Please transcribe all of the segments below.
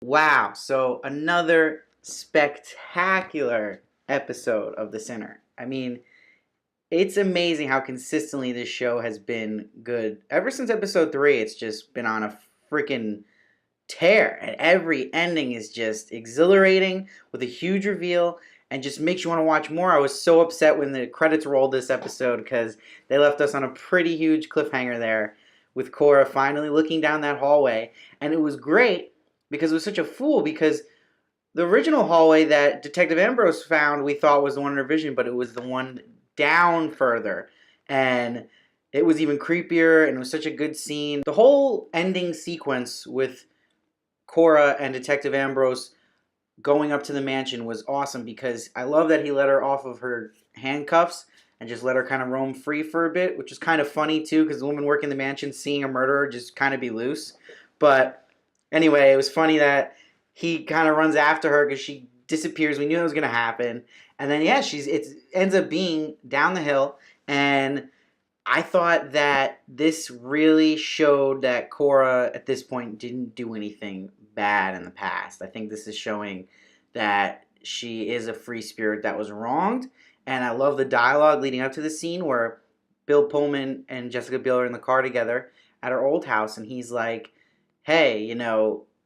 Wow, so another spectacular episode of The Sinner. I mean, it's amazing how consistently this show has been good. Ever since episode 3, it's just been on a freaking tear. And every ending is just exhilarating with a huge reveal and just makes you want to watch more. I was so upset when the credits rolled this episode because they left us on a pretty huge cliffhanger there with Cora finally looking down that hallway. And it was great because it was such a fool because the original hallway that Detective Ambrose found we thought was the one in her vision, but it was the one down further. And it was even creepier and it was such a good scene. The whole ending sequence with Cora and Detective Ambrose going up to the mansion was awesome because I love that he let her off of her handcuffs and just let her kind of roam free for a bit, which is kind of funny too because the woman working the mansion seeing a murderer just kind of be loose. But anyway, it was funny that he kind of runs after her because she disappears. We knew it was going to happen. And then, yeah, it ends up being down the hill. And I thought that this really showed that Cora at this point didn't do anything bad in the past. I think this is showing that she is a free spirit that was wronged. And I love the dialogue leading up to the scene where Bill Pullman and Jessica Biel are in the car together at her old house. And he's like, hey,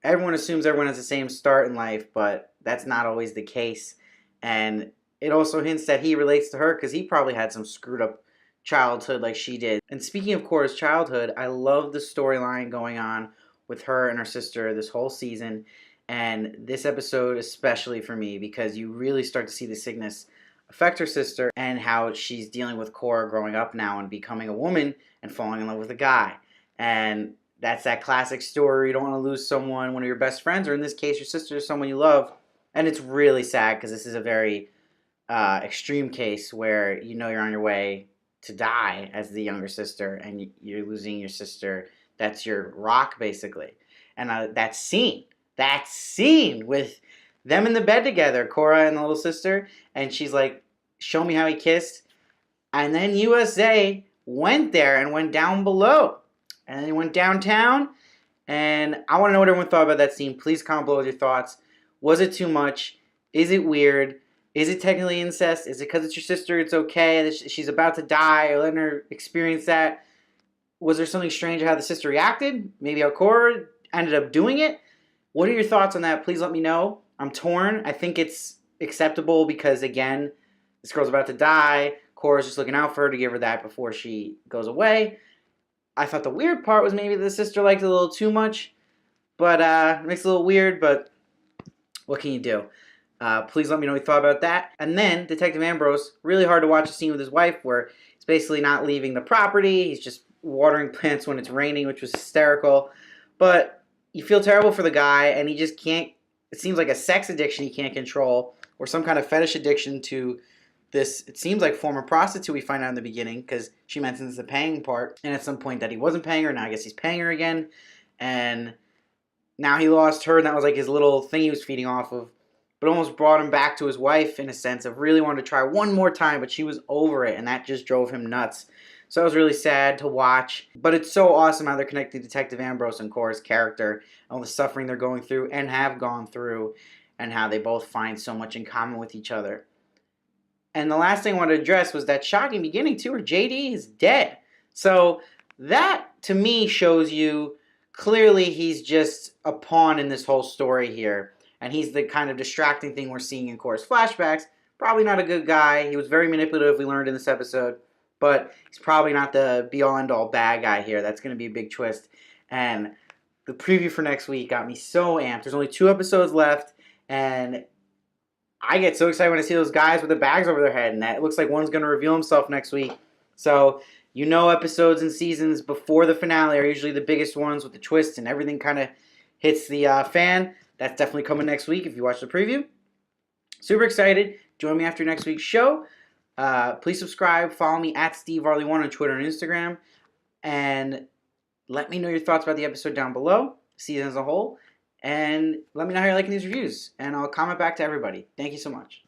everyone assumes everyone has the same start in life, but that's not always the case. And it also hints that he relates to her because he probably had some screwed up childhood like she did. And speaking of Cora's childhood, I love the storyline going on with her and her sister this whole season. And this episode especially for me because you really start to see the sickness affect her sister and how she's dealing with Cora growing up now and becoming a woman and falling in love with a guy. And that's that classic story. You don't want to lose someone, one of your best friends, or in this case, your sister, or someone you love. And it's really sad because this is a very extreme case where you're on your way to die as the younger sister and you're losing your sister. That's your rock, basically. And that scene with them in the bed together, Cora and the little sister, and she's like, show me how he kissed. And then USA went there and went down below. And then he went downtown, and I want to know what everyone thought about that scene. Please comment below with your thoughts. Was it too much? Is it weird? Is it technically incest? Is it because it's your sister, it's okay that she's about to die, or letting her experience that? Was there something strange how the sister reacted? Maybe how Cora ended up doing it? What are your thoughts on that? Please let me know. I'm torn. I think it's acceptable because, again, this girl's about to die. Cora's just looking out for her to give her that before she goes away. I thought the weird part was maybe the sister liked it a little too much, but it makes it a little weird, but what can you do? Please let me know what you thought about that. And then Detective Ambrose, really hard to watch a scene with his wife where he's basically not leaving the property. He's just watering plants when it's raining, which was hysterical. But you feel terrible for the guy, and he just can't, it seems like a sex addiction he can't control, or some kind of fetish addiction to this, it seems like former prostitute we find out in the beginning, because she mentions the paying part, and at some point that he wasn't paying her, now I guess he's paying her again, and now he lost her, and that was like his little thing he was feeding off of, but almost brought him back to his wife in a sense of really wanted to try one more time, but she was over it, and that just drove him nuts. So it was really sad to watch, but it's so awesome how they're connecting Detective Ambrose and Cora's character, all the suffering they're going through and have gone through, and how they both find so much in common with each other. And the last thing I wanted to address was that shocking beginning too, where JD is dead. So that, to me, shows you clearly he's just a pawn in this whole story here. And he's the kind of distracting thing we're seeing in Cora's flashbacks. Probably not a good guy. He was very manipulative, we learned in this episode. But he's probably not the be-all, end-all bad guy here. That's going to be a big twist. And the preview for next week got me so amped. There's only 2 episodes left. And I get so excited when I see those guys with the bags over their head, and that it looks like one's going to reveal himself next week. So, episodes and seasons before the finale are usually the biggest ones with the twists and everything kind of hits the fan. That's definitely coming next week if you watch the preview. Super excited. Join me after next week's show. Please subscribe. Follow me at SteveVarley1 on Twitter and Instagram. And let me know your thoughts about the episode down below, season as a whole. And let me know how you're liking these reviews. And I'll comment back to everybody. Thank you so much.